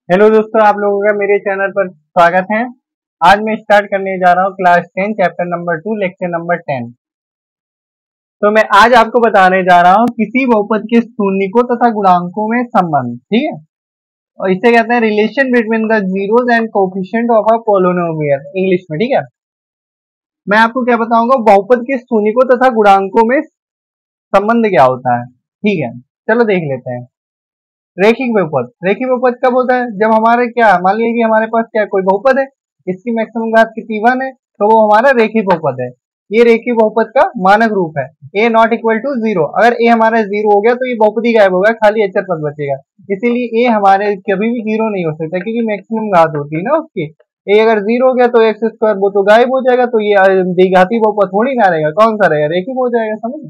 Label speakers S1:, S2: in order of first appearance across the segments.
S1: Hello दोस्तों, आप लोगों का मेरे चैनल पर स्वागत है। आज मैं स्टार्ट करने जा रहा हूँ class 10 chapter number 2 lecture number 10। तो मैं आज आपको बताने जा रहा हूँ किसी बहुपद के शून्यकों तथा गुणांकों में संबंध। ठीक है, और इसे कहते हैं relation between the zeros and coefficient of a polynomial English में। ठीक है, मैं आपको क्या बताऊंगा, बहुपद के शून्यकों तथा गुणांकों में संबंध क्या होता है। ठीक है, चलो देख लेते हैं। रेखिक बहुपद, रेखिक बहुपद कब होता है? जब हमारे क्या, मान लीजिए कि हमारे पास क्या कोई बहुपद है, इसकी मैक्सिमम घात कितनी 1 है, तो वो हमारा रेखिक बहुपद है। ये रेखिक बहुपद का मानक रूप है। a not equal to 0। अगर a हमारा 0 हो गया तो ये बहुपद ही गायब होगा, खाली अचर पद बचेगा। इसीलिए a हमारे कभी भी 0 नहीं हो सकता, क्योंकि मैक्सिमम घात होती है ना उसकी। a अगर 0 हो गया तो एक्स स्क्वायर वो तो गायब हो जाएगा, तो ये द्विघाती बहुपद थोड़ी ना रहेगा। कौन सा रहेगा? रेखिक हो जाएगा। समझ,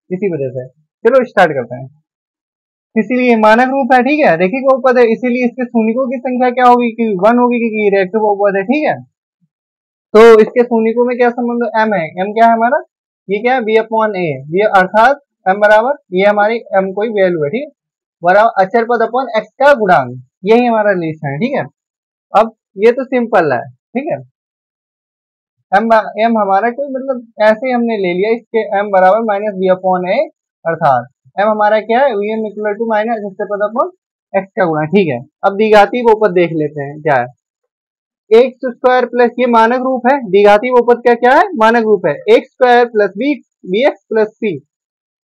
S1: इसी वजह से चलो स्टार्ट करते हैं। इसीलिए मानक रूप है। ठीक है, रेखिक बहुपद है, इसीलिए इसके शून्यकों की संख्या क्या होगी कि 1 होगी, क्योंकि रेखिक बहुपद है। ठीक है, तो इसके शून्यकों में क्या संबंध m है? m क्या है हमारा? ये क्या है? b अपॉन a, b अर्थात m बराबर, ये हमारी m कोई वैल्यू है। ठीक है, बराबर अचर पद अपॉन x का गुणांक, यही हमारा रिलेशन है। ठीक है, अब ये तो सिंपल है। ठीक है, m हमारा कोई मतलब ऐसे ही हमने ले लिया, इसके m बराबर माइनस बी अपॉन ए, अर्थात m हमारा क्या है? V M equal to minus इससे पद अपॉन x का गुणा। ठीक है, अब द्विघाती बहुपद देख लेते हैं क्या है। एक्स स्क्वायर प्लस, ये मानक रूप है। द्विघाती बहुपद का क्या है? मानक रूप है। X square plus b x plus c.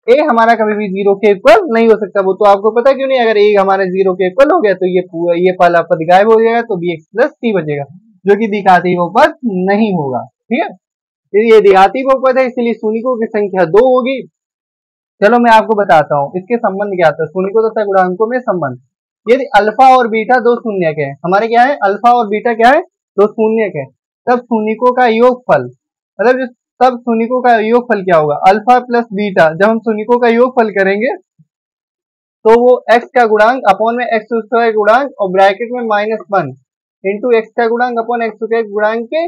S1: A हमारा कभी भी 0 के इक्वल नहीं हो सकता, वो तो आपको पता क्यों नहीं। अगर ए हमारे 0 के इक्वल हो गया तो ये पूरा, ये पहला पद गायब हो जाएगा, तो बी एक्स प्लस सी बचेगा, जो कि द्विघाती बहुपद नहीं होगा। ठीक है, ये द्विघाती बहुपद है, इसलिए शून्यकों की संख्या 2 होगी। चलो मैं आपको बताता हूँ इसके संबंध क्या आता है, शून्यकों तथा गुणांकों में संबंध। यदि अल्फा और बीटा दो शून्यक है, हमारे क्या है? अल्फा और बीटा क्या है? दो शून्यक है, तब शून्यकों का योगफल, मतलब तब शून्यकों का योगफल क्या होगा? Alpha plus beta. जब हम शून्यकों का योगफल करेंगे तो वो x का गुणांक अपॉन में एक्स स्क्वायर गुणांक और ब्रैकेट में -1 इंटू एक्स का गुणांक अपॉन एक्स स्क्वायर गुणांक के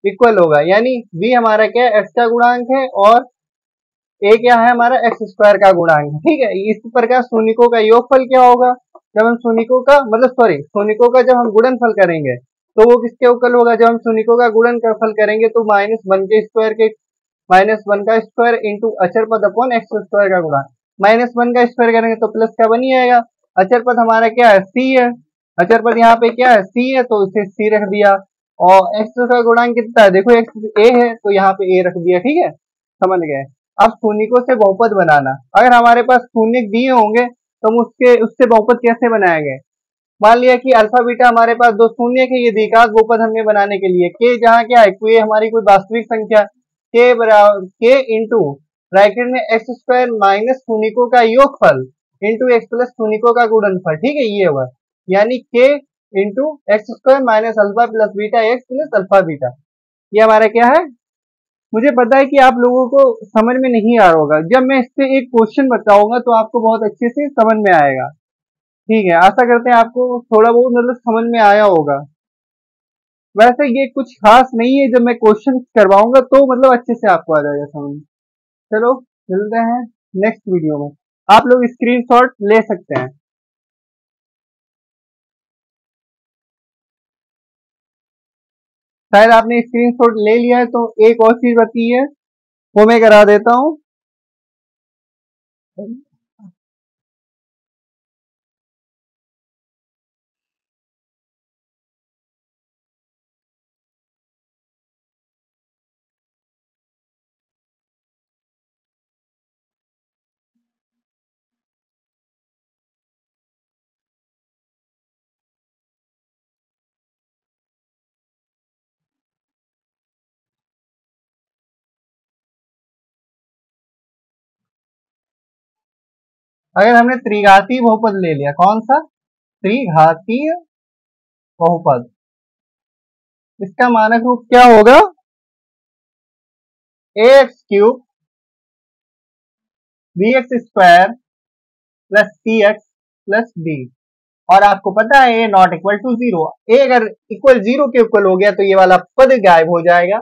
S1: इक्वल होगा। यानी b हमारा क्या है? x का गुणांक है, और a क्या है? हमारा एक्स स्क्वायर का गुणांक है। ठीक है, इस प्रकार शून्यकों का योगफल क्या होगा? जब हम शून्यकों का मतलब शून्यकों का जब हम गुणनफल करेंगे तो वो किसके इक्वल होगा? जब हम शून्यकों का गुणनफल करेंगे तो -1 के स्क्वायर के, -1 का स्क्वायर इंटू अचर पद अपॉन एक्स स्क्वायर का गुणा। -1 का स्क्वायर करेंगे तो प्लस का बन ही आएगा। अचर पद हमारा क्या है? सी है। अचर पद यहाँ पे क्या है? सी है, तो इसे सी रख दिया। और एक्स का गुणांक कितना है? देखो एक्स ए है, तो यहाँ पे ए रख दिया। ठीक है, समझ गए। अब शून्यकों से बहुपद बनाना, अगर हमारे पास शून्य दिए होंगे तो हम उसके उससे बहुपद कैसे बनाएंगे? मान लिया कि अल्फा बीटा हमारे पास दो शून्य है, ये द्विघात बहुपद हमें बनाने के लिए के जहाँ क्या है? कोई हमारी कोई वास्तविक संख्या के बराबर के इंटू ब्रैकेट में एक्स स्क्वायर माइनस शून्यकों का योगफल इंटू एक्स प्लस शून्यकों का गुणनफल। ठीक है, ये हुआ, यानी के into x square minus alpha plus beta x plus alpha beta. ये हमारा क्या है? मुझे पता है कि आप लोगों को समझ में नहीं आ रहा होगा, जब मैं इस पे एक क्वेश्चन बताऊंगा तो आपको बहुत अच्छे से समझ में आएगा। ठीक है, आशा करते हैं आपको थोड़ा बहुत मतलब समझ में आया होगा। वैसे ये कुछ खास नहीं है, जब मैं क्वेश्चन करवाऊंगा तो मतलब अच्छे से आपको आ जाएगा समझ में। चलो मिलते हैं नेक्स्ट वीडियो में। आप लोग स्क्रीनशॉट ले सकते हैं। शायद आपने स्क्रीनशॉट ले लिया है, तो एक और चीज बची है, वो मैं करा देता हूँ। अगर हमने त्रिघाती बहुपद ले लिया, कौन सा? त्रिघातीय बहुपद, इसका मानक रूप क्या होगा? A x cube b x square plus c x plus d. और आपको पता है a not equal to 0। A अगर इक्वल 0 के इक्वल हो गया तो ये वाला पद गायब हो जाएगा,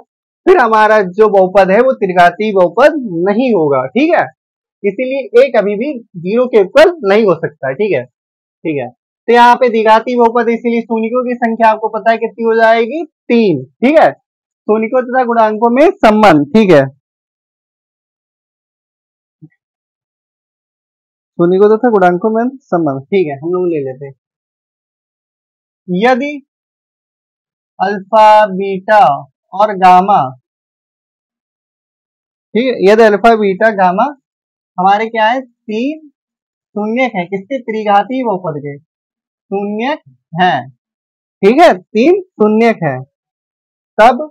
S1: फिर हमारा जो बहुपद है वो त्रिघाती बहुपद नहीं होगा। ठीक है, इसीलिए ए कभी भी 0 के इक्वल नहीं हो सकता है। ठीक है, ठीक है। तो यहाँ पे द्विघाती बहुपद, इसीलिए शून्यों की संख्या आपको पता है कितनी हो जाएगी, 3। ठीक है, शून्यों तथा गुणांकों में संबंध। ठीक है, शून्यों तथा गुणांकों में संबंध। ठीक है, हम लोग ले लेते हैं। यदि अल्फा, बीटा और गामा, ठीक है, यदि अल्फा, बीटा, गामा हमारे क्या है, तीन शून्यक है, किसके, त्रिघाती बहुपद के शून्यक है। ठीक है, तीन शून्यक है, तब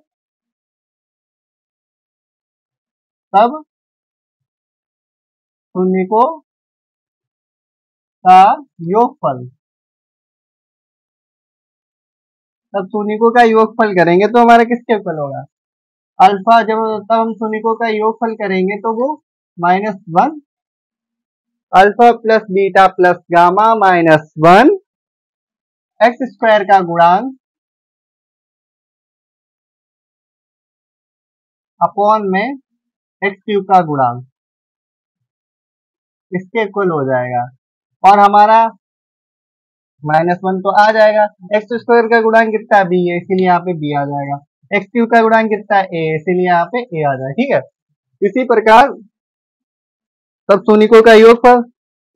S1: तब शून्यकों का योगफल, तब शून्यकों का योगफल करेंगे तो हमारा किसके इक्वल होगा, अल्फा। जब तब हम शून्यकों का योगफल करेंगे तो वो -1, alpha plus beta plus gamma -1 x square का गुणांक अपॉन में एक्स क्यूब का गुणांक, इसके इक्वल हो जाएगा। और हमारा -1 तो आ जाएगा, एक्स स्क्वायर का गुणांक कितना है, बी है, इसीलिए यहाँ पे बी आ जाएगा। एक्स क्यूब का गुणांक कितना है, ए, इसीलिए यहाँ पे ए आ जाएगा। ठीक है, इसी प्रकार तब शून्यकों का योगफल,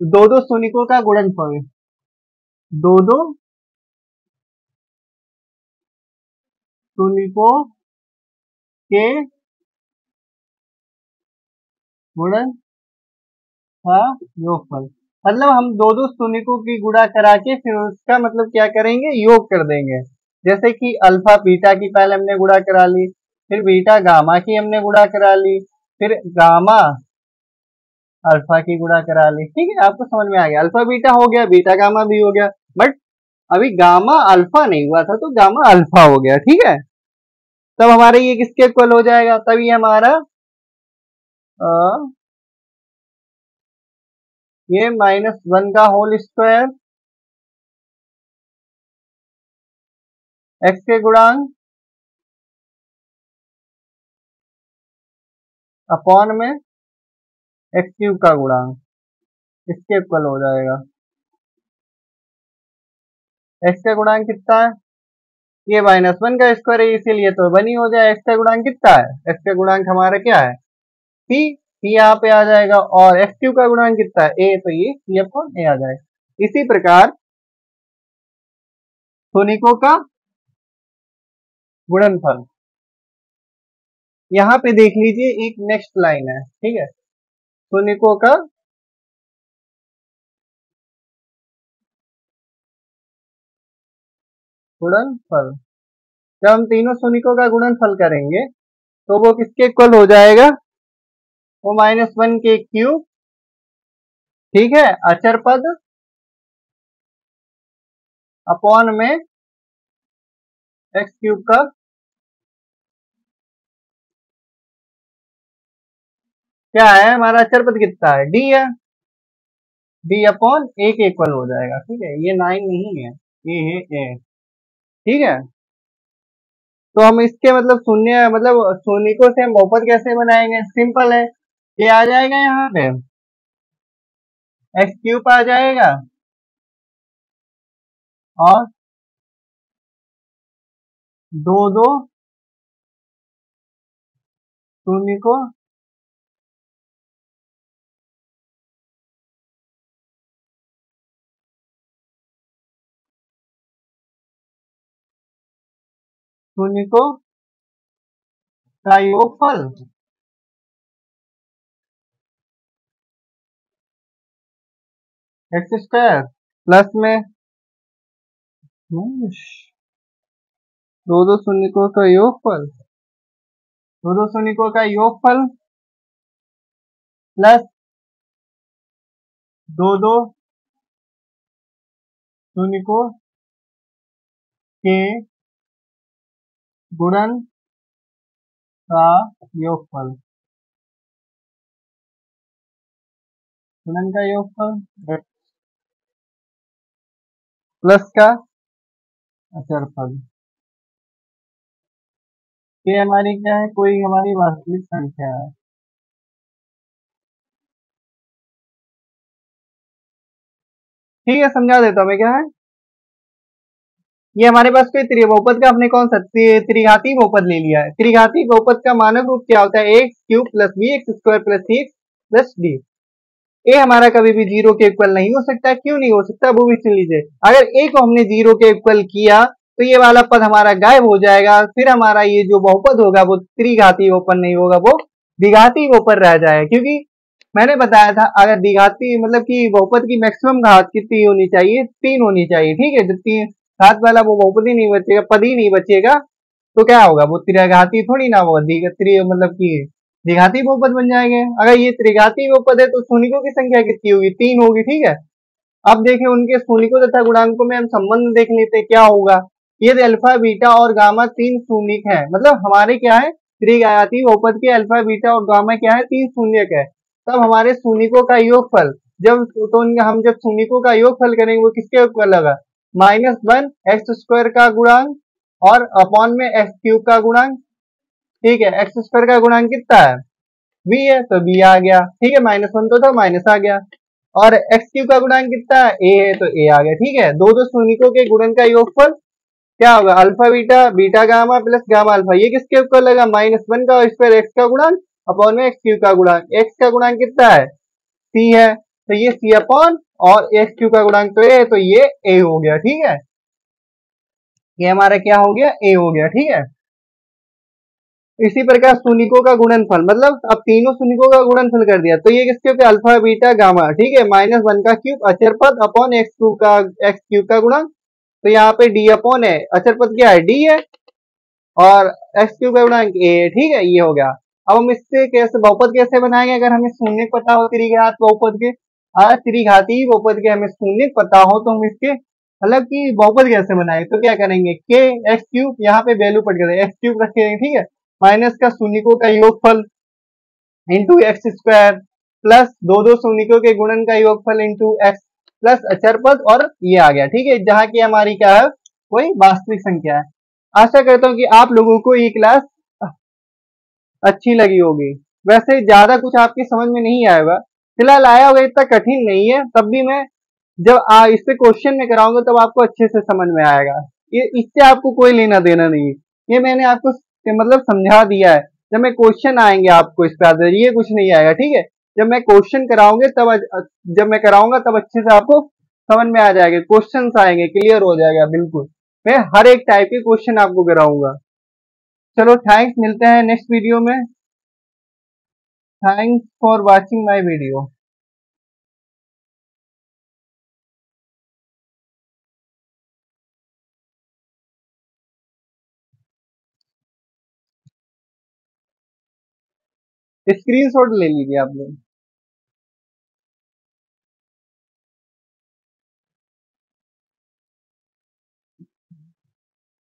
S1: दो दो शून्यकों का गुणनफल, दो दो शून्यकों के गुणन का योगफल, मतलब हम दो दो शून्यकों की गुणा करा के फिर उसका मतलब क्या करेंगे, योग कर देंगे। जैसे कि अल्फा बीटा की पहले हमने गुणा करा ली, फिर बीटा गामा की हमने गुणा करा ली, फिर गामा अल्फा की गुणा करा ली। ठीक है, आपको समझ में आ गया, अल्फा बीटा हो गया, बीटा गामा भी हो गया, बट अभी गामा अल्फा नहीं हुआ था तो गामा अल्फा हो गया। ठीक है, तब हमारे ये किसके इक्वल हो जाएगा, तब ये हमारा ये -1 का होल स्क्वायर एक्स के गुणांक अपॉन में एक्स क्यूब का गुणांक, इसके इक्वल हो जाएगा। एक्स का गुणांक कितना है, ये -1 का स्क्वायर है इसीलिए तो 1 ही हो जाए। एक्स का गुणांक कितना है, एक्स का गुणांक हमारा क्या है, पी, पी यहाँ पे आ जाएगा। और एक्स क्यूब का गुणांक कितना है, ए, तो ये पी अपॉन ए आ जाएगा। इसी प्रकार शून्यकों का गुणनफल, यहाँ पे देख लीजिए एक नेक्स्ट लाइन है। ठीक है, शून्यकों का गुणनफल, जब हम तीनों शून्यकों का गुणनफल करेंगे तो वो किसके इक्वल हो जाएगा, वो -1 के क्यूब। ठीक है, अचर पद अपॉन में एक्स क्यूब का, क्या है हमारा अचर पद कितना है, डी है, डी अपॉन ए के इक्वल हो जाएगा। ठीक है, ये 9 नहीं है, ये है ए। ठीक है, तो हम इसके मतलब शून्य मतलब शून्यकों से हम बहुपद कैसे बनाएंगे, सिंपल है, ये आ जाएगा यहाँ पे एक्स क्यूब आ जाएगा और दो दो शून्यकों शून्यकों का योगफल एक्स स्क्वायर प्लस में दो दो शून्यकों का योगफल, दो दो शून्यकों का योगफल प्लस दो दो शून्यकों के गुणन का योगफल, गुणन का योगफल प्लस का अचरफल। ये हमारी क्या है, कोई हमारी वास्तविक संख्या है। ठीक है, समझा देता हूँ मैं क्या है। ये हमारे पास कोई बहुपद का हमने कौन सा त्रिघाती बहुपद ले लिया है। त्रिघाती बहुपद का मानक रूप क्या होता है, x cube plus b x square plus c x plus d. A हमारा कभी भी जीरो के इक्वल नहीं हो सकता। क्यों नहीं हो सकता वो भी सुन लीजिए। अगर ए को हमने जीरो के इक्वल किया तो ये वाला पद हमारा गायब हो जाएगा, फिर हमारा ये जो बहुपद होगा वो त्रिघाती बहुपद नहीं होगा, वो द्विघाती बहुपद रह जाएगा। क्योंकि मैंने बताया था अगर द्विघाती मतलब कि बहुपद की मैक्सिमम घात कितनी होनी चाहिए, 3 होनी चाहिए। ठीक है, जब 3 घात वाला वो बहुपद ही नहीं बचेगा, पद ही नहीं बचेगा, तो क्या होगा, वो त्रिघाती थोड़ी ना होगा, मतलब कि द्विघाती बहुपद बन जाएंगे। अगर ये त्रिघाती बहुपद है तो शून्यकों की संख्या कितनी होगी, 3 होगी। ठीक है, अब देखें उनके शून्यकों तथा गुणांकों में हम संबंध देख लेते हैं क्या होगा। ये अल्फा बीटा और गामा 3 शून्यक है, मतलब हमारे क्या है, त्रिघाती बहुपद के अल्फा बीटा और गामा क्या है, 3 शून्यक है। तब हमारे शून्यकों का योगफल जब तो हम जब शून्यकों का योगफल करेंगे वो किसके इक्वल होगा, -1 एक्स स्क्वायर का गुणांक और अपॉन में एक्स क्यूब का गुणांक। ठीक है, एक्स स्क्वायर का गुणांक कितना है, बी है, तो बी आ गया। ठीक है, -1 तो था, माइनस आ गया। और एक्स क्यूब का गुणांक कितना है, ए है, तो ए आ गया। ठीक है, दो दो शून्यकों के गुणन का योगफल क्या होगा, alpha beta beta gamma plus gamma alpha. ये किसके इक्वल लगा, -1 का स्क्वायर एक्स का गुणांक अपॉन में एक्स क्यूब का गुणांक। एक्स का गुणांक कितना है, सी है, तो ये सी अपॉन और एक्स क्यूब का गुणांक तो ए है, तो ये ए हो गया। ठीक है, ये हमारा क्या हो गया, ए हो गया। ठीक है, इसी प्रकार शून्यकों का गुणनफल, मतलब अब तीनों शून्यकों का गुणनफल कर दिया, तो ये किसके होगा, अल्फा बीटा गामा। ठीक है, -1 का क्यूब अचर पद अपॉन एक्स क्यूब का गुणांक। तो यहाँ पे डी अपॉन है, अचर पद क्या है, डी है, और एक्स क्यूब का गुणांक ए है। ठीक है, ये हो गया। अब हम इससे कैसे बहुपद कैसे बनाएंगे, अगर हमें शून्य पता हो त्रिघात बहुपद के, त्रिघाती बहुपद के हमें शून्य पता हो, तो हम इसके मतलब कि बहुपद कैसे बनाएंगे, तो क्या करेंगे, के एक्स क्यूब, यहाँ पे वैल्यू पट गए एक्स क्यूब रखेंगे। ठीक है, माइनस का शून्यकों का योगफल इंटू एक्स स्क्वायर प्लस दो दो शून्यकों के गुणन का योगफल इंटू एक्स प्लस अचर पद, और ये आ गया। ठीक है, जहाँ की हमारी क्या है, कोई वास्तविक संख्या है। आशा करता हूँ कि आप लोगों को ये क्लास अच्छी लगी होगी। वैसे ज्यादा कुछ आपकी समझ में नहीं आएगा, फिलहाल आया होगा, इतना कठिन नहीं है। तब भी मैं जब इससे क्वेश्चन में कराऊंगा तब आपको अच्छे से समझ में आएगा। ये इससे आपको कोई लेना देना नहीं है, ये मैंने आपको मतलब समझा दिया है। जब मैं क्वेश्चन आएंगे आपको इस पे ये कुछ नहीं आएगा। ठीक है, जब मैं क्वेश्चन कराऊंगे तब जब मैं कराऊंगा तब अच्छे से आपको समझ में आ जाएगा, क्वेश्चन आएंगे, क्लियर हो जाएगा बिल्कुल। मैं हर एक टाइप के क्वेश्चन आपको कराऊंगा। चलो थैंक्स, मिलते हैं नेक्स्ट वीडियो में। Thanks for watching my video. Screenshot ले लीजिए आप लोग।